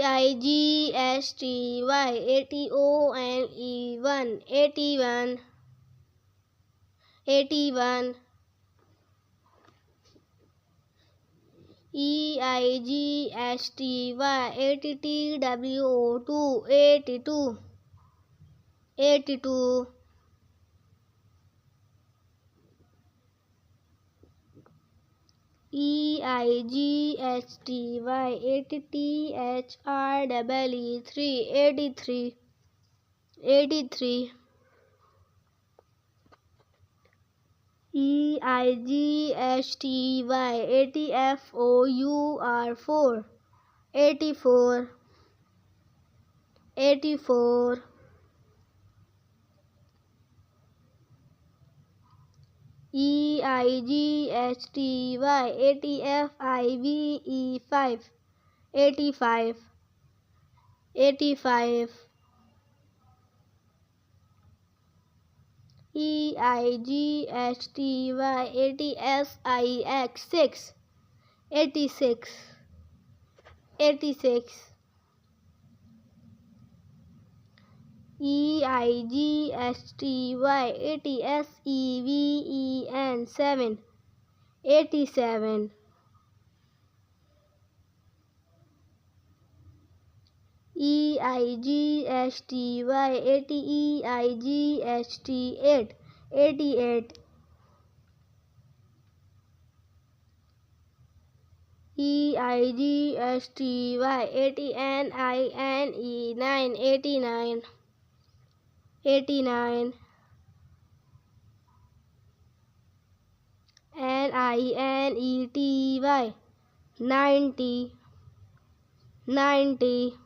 EIGSTY 81 81 81 EIGSTY 80TWO 82 82 EIGSTY 80THREE 83 83 EIGSTY 80FOUR 84 84 EIGSTY 80FIVE 85 85 EIGSTY 80SIX 86 86 EIGSTY 80SEVEN 87 EIGSTY 80EIGST 88 EIGSTY 80NINE 89 89 NINETY 90 90